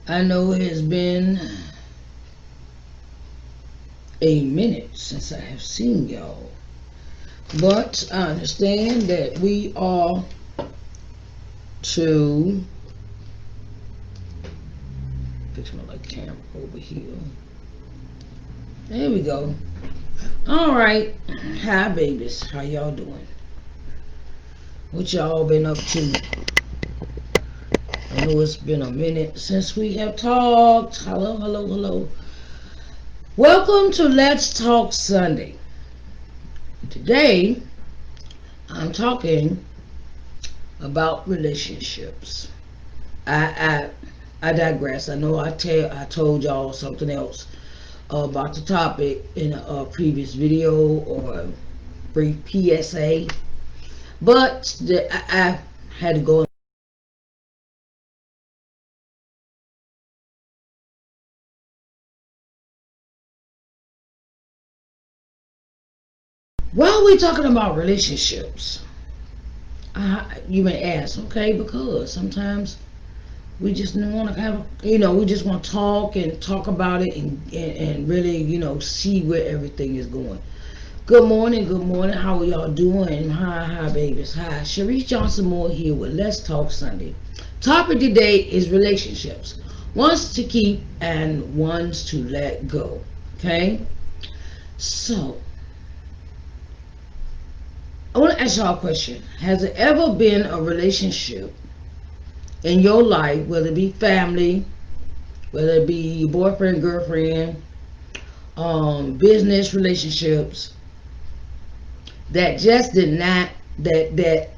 I know it has been a minute since I have seen y'all, but I understand that we are to fix my like camera over here. There we go. All right, hi babies, how y'all doing? What y'all been up to? I know it's been a minute since we have talked. Hello, hello, hello. Welcome to Let's Talk Sunday. Today, I'm talking about relationships. I digress. I know I told y'all something else about the topic in a previous video or brief PSA, but I had to go. Why are we talking about relationships? You may ask, okay, because sometimes we just want to have, we just want to talk about it and really, see where everything is going. Good morning, good morning. How are y'all doing? Hi, babies. Hi, Sharice Johnson Moore here with Let's Talk Sunday. Topic today is relationships. Ones to keep and ones to let go. Okay? So, I want to ask y'all a question. Has there ever been a relationship in your life, whether it be family, whether it be your boyfriend, girlfriend, business relationships, that just did not that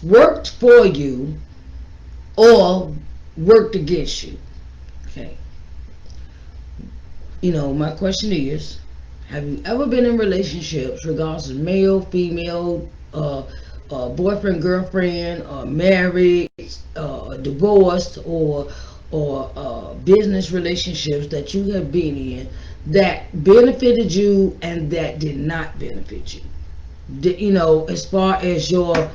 worked for you or worked against you? Okay. My question is, have you ever been in relationships, regardless of male, female, boyfriend, girlfriend, married, divorced, or business relationships that you have been in that benefited you and that did not benefit you? As far as your,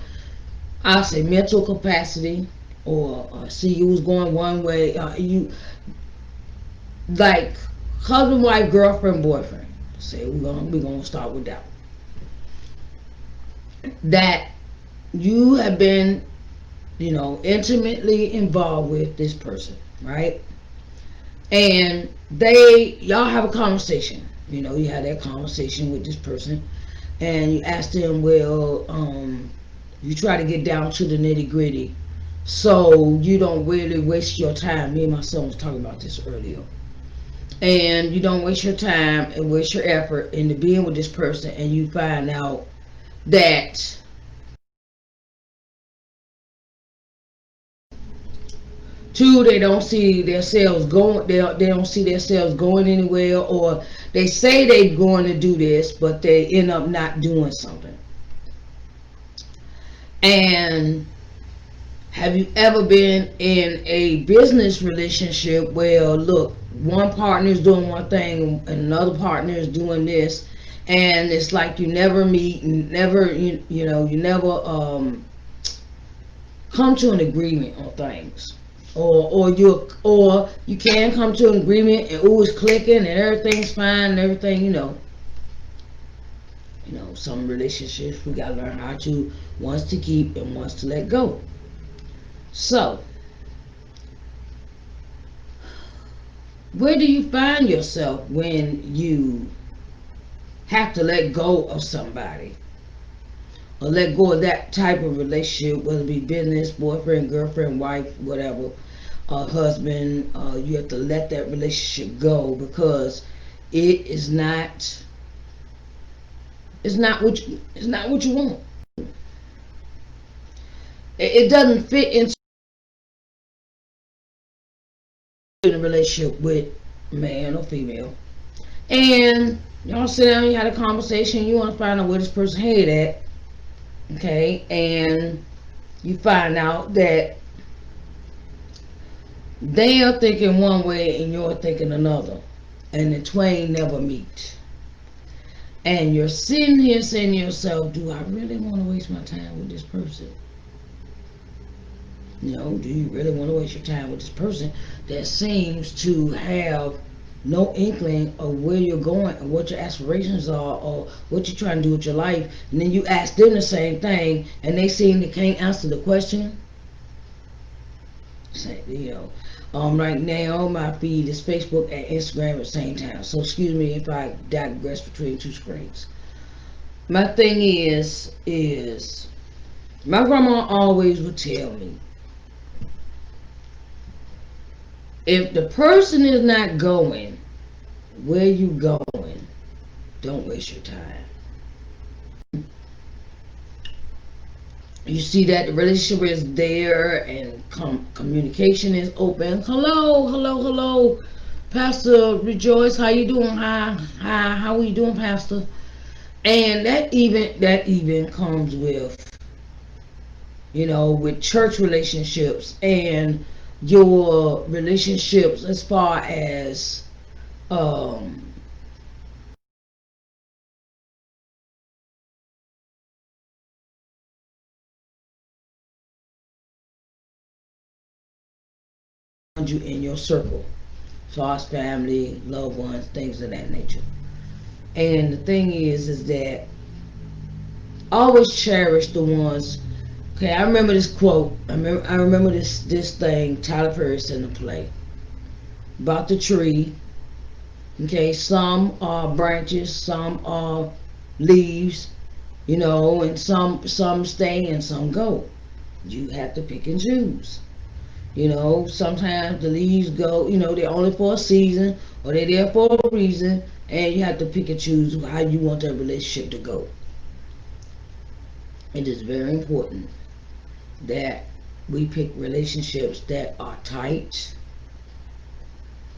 I say, mental capacity, or see you was going one way, you like husband, wife, girlfriend, boyfriend. Say we're gonna start with that. That you have been, intimately involved with this person, right? And y'all have a conversation. You had that conversation with this person, and you ask them, well, you try to get down to the nitty gritty, so you don't really waste your time. Me and my son was talking about this earlier, and you don't waste your time and waste your effort into being with this person, and you find out that two, they don't see themselves going. They don't see themselves going anywhere, or they say they're going to do this, but they end up not doing something. And have you ever been in a business relationship where, look, one partner is doing one thing and another partner is doing this, and it's like you never meet, and never, you never come to an agreement on things, or you can come to an agreement and ooh, it's clicking and everything's fine and everything. Some relationships we gotta learn how to, wants to keep and wants to let go. So, where do you find yourself when you have to let go of somebody, or let go of that type of relationship, whether it be business, boyfriend, girlfriend, wife, whatever, husband? You have to let that relationship go because it is not. It's not what you want. It doesn't fit into a relationship with man or female. And y'all sit down, you had a conversation, you want to find out where this person head at, okay? And you find out that they are thinking one way and you're thinking another, and the twain never meet. And you're sitting here saying to yourself, do I really want to waste my time with this person? You know, do you really want to waste your time with this person that seems to have no inkling of where you're going and what your aspirations are or what you're trying to do with your life, and then you ask them the same thing and they seem to can't answer the question? You know, right now my feed is Facebook and Instagram at the same time. So excuse me if I digress between two screens. My thing is my grandma always would tell me, if the person is not going where you going, don't waste your time. You see that the relationship is there and communication is open. Hello, hello, hello, Pastor Rejoice. How you doing? Hi, hi. How are you doing, Pastor? And that even comes with, you know, with church relationships and your relationships as far as um you in your circle, so as family, loved ones, things of that nature. And the thing is that always cherish the ones. Okay, I remember this quote. I remember this thing Tyler Perry said in the play about the tree. Okay, some are branches, some are leaves, you know, and some stay and some go. You have to pick and choose. You know, sometimes the leaves go, you know, they're only for a season or they're there for a reason, and you have to pick and choose how you want that relationship to go. It is very important that we pick relationships that are tight,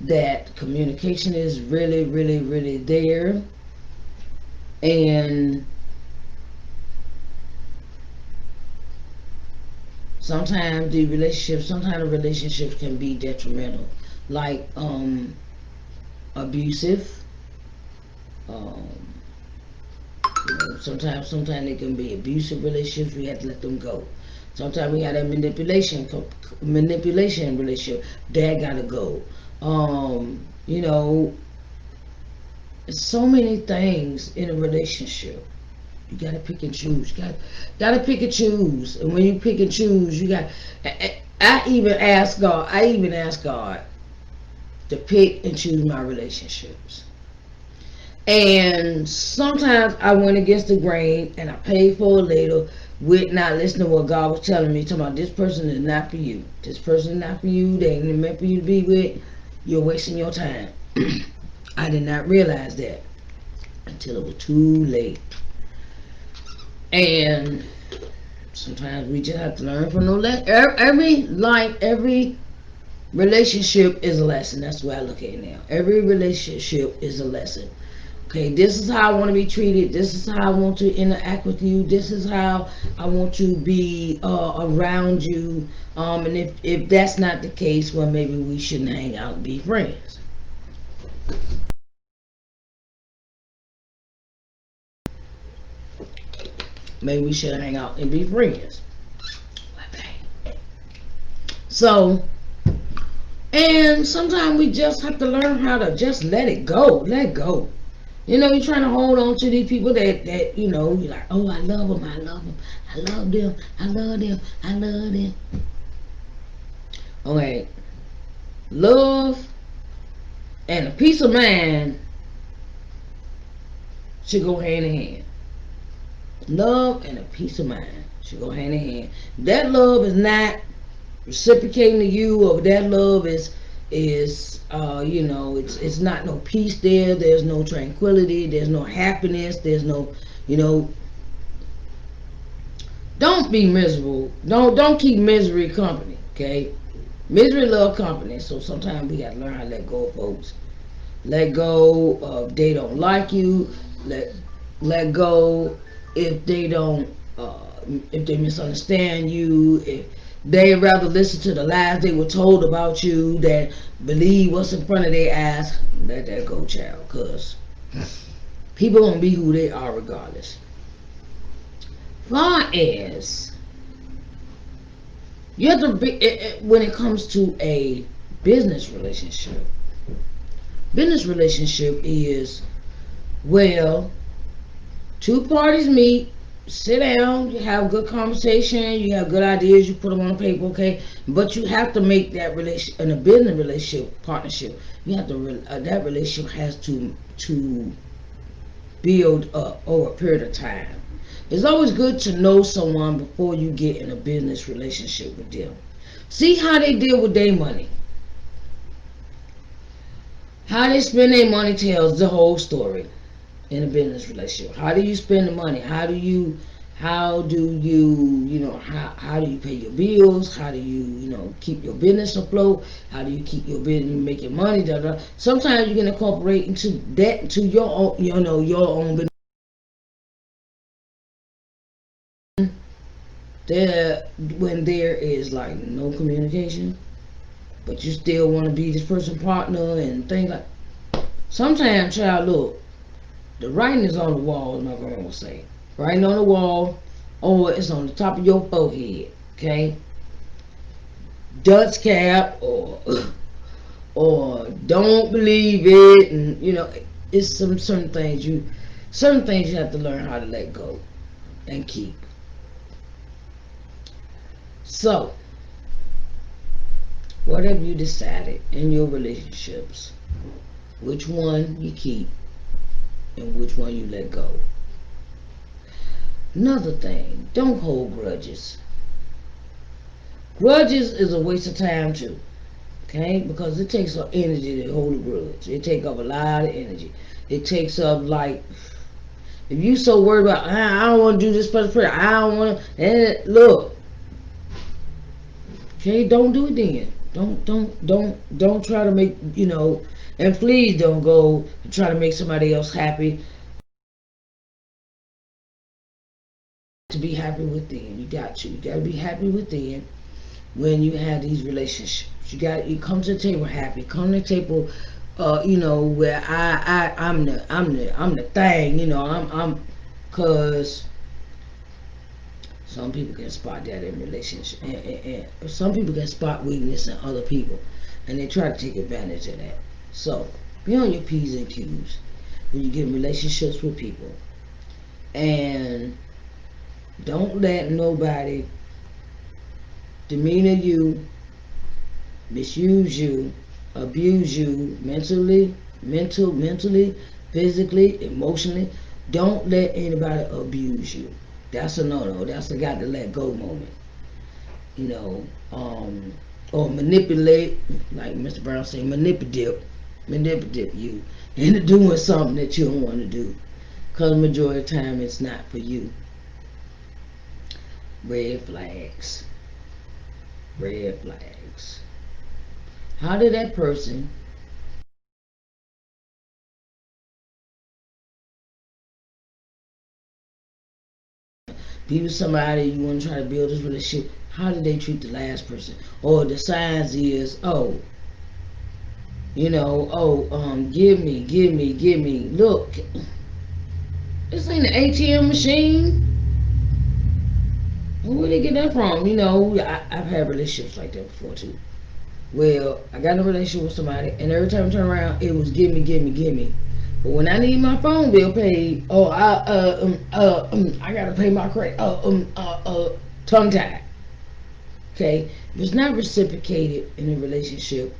that communication is really, really, really there, and sometimes the relationships can be detrimental, like abusive. Um, sometimes they can be abusive relationships. We have to let them go. Sometimes we have that manipulation relationship that gotta go. You know, so many things in a relationship. You gotta pick and choose. You gotta pick and choose. And when you pick and choose, you got. I even ask God. I even ask God to pick and choose my relationships. And sometimes I went against the grain and I paid for it later with not listening to what God was telling me. Talking about this person is not for you. This person is not for you. They ain't meant for you to be with. You're wasting your time. I did not realize that until it was too late. And sometimes we just have to learn from no lesson. Every relationship is a lesson. That's the way I look at it now. Every relationship is a lesson. Okay, this is how I want to be treated. This is how I want to interact with you. This is how I want to be around you. And if that's not the case, well, maybe we shouldn't hang out and be friends. Maybe we should hang out and be friends. So, and sometimes we just have to learn how to just let it go. Let go. You know, you're trying to hold on to these people that you know, you're like, oh, I love them, I love them, I love them, I love them, I love them. Okay, love and a peace of mind should go hand in hand. Love and a peace of mind should go hand in hand. That love is not reciprocating to you, or that love is you know, it's not no peace there. There's no tranquility. There's no happiness. There's no, you know, don't be miserable. Don't keep misery company. Okay, misery love company. So sometimes we gotta learn how to let go of folks. Let go of they don't like you. Let go if they don't if they misunderstand you. If they rather listen to the lies they were told about you than believe what's in front of their eyes. Let that go, child. Cause people gonna be who they are regardless. Far as You have to be when it comes to a business relationship. Business relationship is, well, two parties meet, sit down, you have a good conversation, you have good ideas, you put them on paper, okay. But you have to make that relation in a business relationship partnership. You have to that relationship has to build up over a period of time. It's always good to know someone before you get in a business relationship with them. See how they deal with their money. How they spend their money tells the whole story in a business relationship. How do you spend the money? How do you pay your bills? How do you keep your business afloat? How do you keep your business making money? Da, da. Sometimes you can incorporate into that into your own, your own business. There, when there is like no communication, but you still want to be this person's partner and things like. Sometimes, child, look, the writing is on the wall, as my grandma would say. Writing on the wall, or it's on the top of your forehead, okay? Dutch cap, or or don't believe it, and it's certain things you have to learn how to let go and keep. So, what have you decided in your relationships? Which one you keep and which one you let go? Another thing, don't hold grudges. Grudges is a waste of time too, okay? Because it takes up energy to hold a grudge. It takes up a lot of energy. It takes up like if you so worried about I don't want to do this for the prayer, I don't want to. And look, okay, don't do it then. Don't try to make and please don't go try to make somebody else happy. To be happy within, you got to be happy within when you have these relationships. You come to the table happy. Come to the table, where I'm the thing. I'm cause some people can spot that in relationship, and some people can spot weakness in other people, and they try to take advantage of that. So be on your p's and q's when you get in relationships with people, and don't let nobody demeanor you, misuse you, abuse you mentally, physically, emotionally. Don't let anybody abuse you. That's a no-no. That's a got to let go moment. You know, or manipulate, like Mr. Brown said, manipulate you into doing something that you don't want to do. Because majority of the time it's not for you. Red flags. Red flags. How did that person be with somebody you want to try to build this relationship? How did they treat the last person? Or the signs is, give me. Look, this ain't an ATM machine. Where did they get that from? I've had relationships like that before too. Well, I got in a relationship with somebody, and every time I turn around, it was give me, give me, give me. But when I need my phone bill paid, I gotta pay my credit, tongue tied. Okay, if it's not reciprocated in a relationship,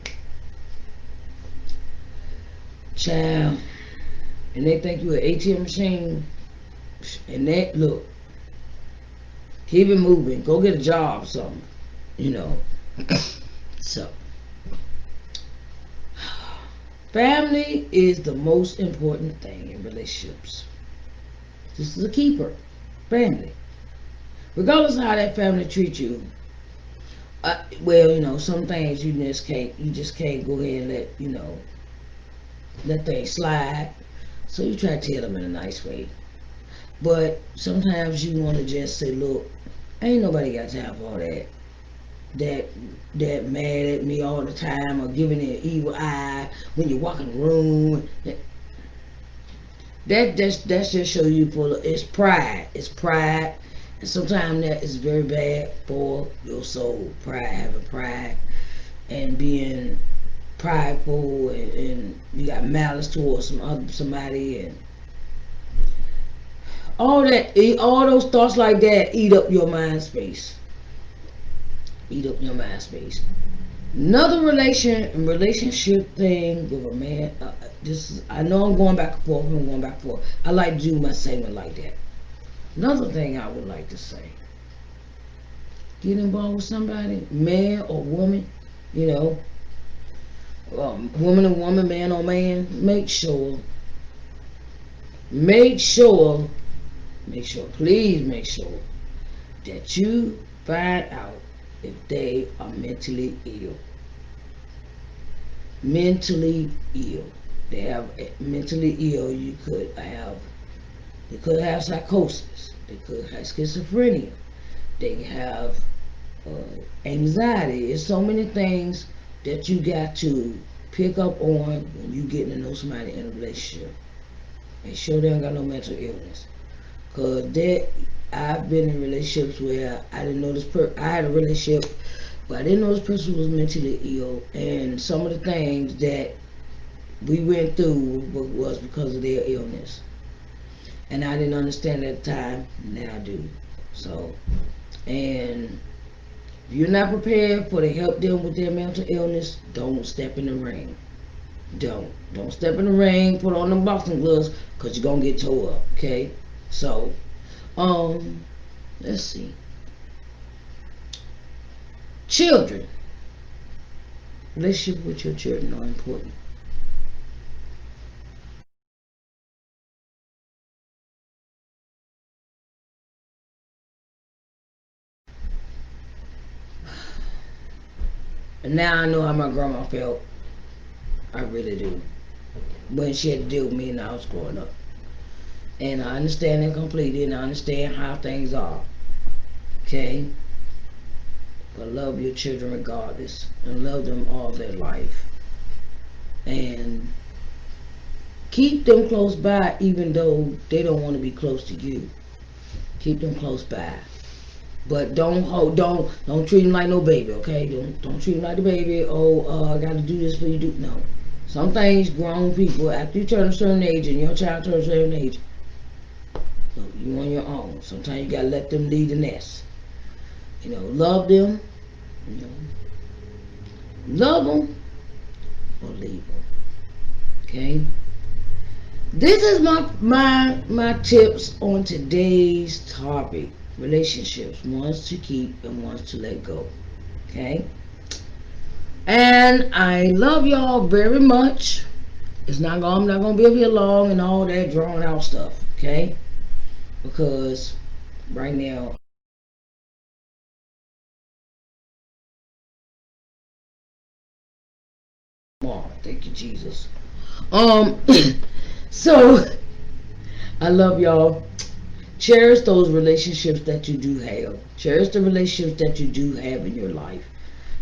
child, and they think you an ATM machine, and that look, keep it moving. Go get a job or something, you know. So, family is the most important thing in relationships. This is a keeper. Family. Regardless of how that family treats you, some things you just can't go ahead and let things slide. So you try to tell them in a nice way. But sometimes you want to just say, look, ain't nobody got time for all that. That that mad at me all the time or giving an evil eye when you walk in the room. That's just show you full of it's pride. It's pride. And sometimes that is very bad for your soul. Pride, having pride, and being prideful, and you got malice towards somebody, and all those thoughts like that eat up your mind space. Eat up your mind space. Another relationship thing with a man. This is, I know I'm going back and forth. I'm going back and forth. I like to do my segment like that. Another thing I would like to say: get involved with somebody, man or woman. You know, woman and woman, man on man. Make sure, please make sure that you find out if they are mentally ill. Mentally ill. They have mentally ill. They could have psychosis. They could have schizophrenia. They have anxiety. It's so many things that you got to pick up on when you get to know somebody in a relationship. Make sure they don't got no mental illness. Cause I've been in relationships where I didn't know I had a relationship, but I didn't know this person was mentally ill, and some of the things that we went through was because of their illness, and I didn't understand at the time. Now I do. So, and if you're not prepared for to help them with their mental illness, don't step in the ring. Don't step in the ring. Put on them boxing gloves, cause you're gonna get tore up. Okay. So, um, let's see. Children. Relationship with your children are important. And now I know how my grandma felt. I really do. When she had to deal with me and I was growing up. And I understand it completely, and I understand how things are. Okay? But love your children regardless. And love them all their life. And keep them close by even though they don't want to be close to you. Keep them close by. But don't treat them like no baby, okay? Don't treat them like the baby. Oh, I got to do this for you. Do no. Some things, grown people, after you turn a certain age and your child turns a certain age, you on your own. Sometimes you gotta let them lead the nest. Love them. You know, love them or leave them. Okay. This is my tips on today's topic: relationships, ones to keep and ones to let go. Okay. And I love y'all very much. I'm not gonna be up here long and all that drawn out stuff. Okay. Because right now, thank you, Jesus. Um, so I love y'all. Cherish those relationships that you do have. Cherish the relationships that you do have in your life.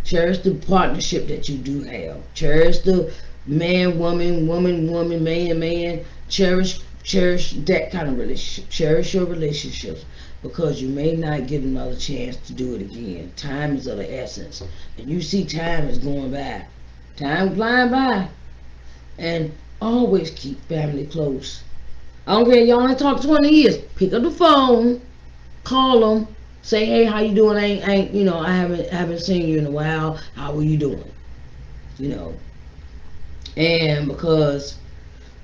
Cherish the partnership that you do have. Cherish the man, woman, woman, woman, man, man. Cherish that kind of relationship. Cherish your relationships, because you may not get another chance to do it again. Time is of the essence. And you see time is going by. Time flying by. And always keep family close. I don't care, y'all ain't talked 20 years. Pick up the phone, call them, say, hey, how you doing? I haven't seen you in a while. How are you doing? You know, and because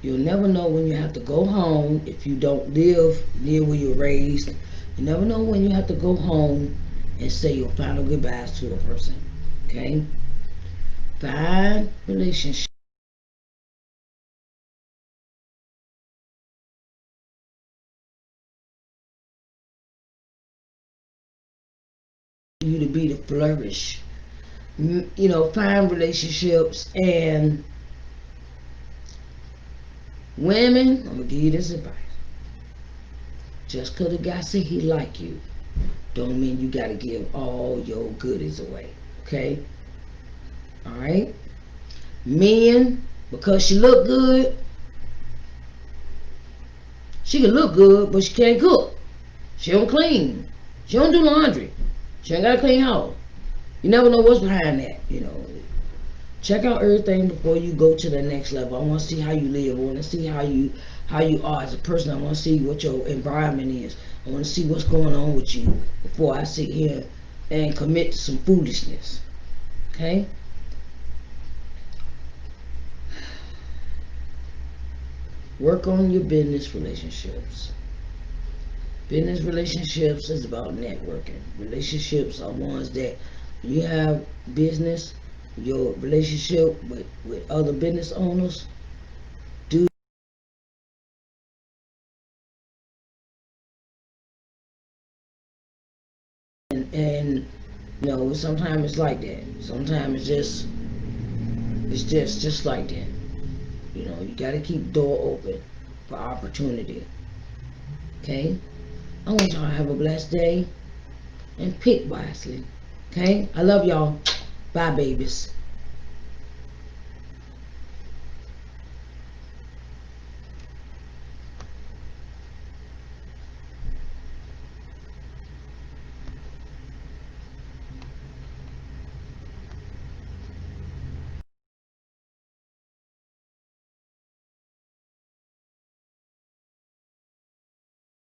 you'll never know when you have to go home if you don't live near where you're raised. You never know when you have to go home and say your final goodbyes to a person. Okay? Find relationships. You to be to flourish. Find relationships. And women, I'm gonna give you this advice: just because a guy say he like you, don't mean you gotta give all your goodies away. Okay? All right. Men, because she look good, she can look good, but she can't cook. She don't clean. She don't do laundry. She ain't got a clean house. You never know what's behind that, you know. Check out everything before you go to the next level. I want to see how you live. I want to see how you are as a person. I want to see what your environment is. I want to see what's going on with you before I sit here and commit to some foolishness. Okay? Work on your business relationships. Business relationships is about networking. Relationships are ones that you have business, your relationship with other business owners. Do and you know, sometimes it's like that. Sometimes it's just like that. You know, you gotta keep the door open for opportunity. Okay? I want y'all to have a blessed day and pick wisely. Okay? I love y'all. Bye, babies.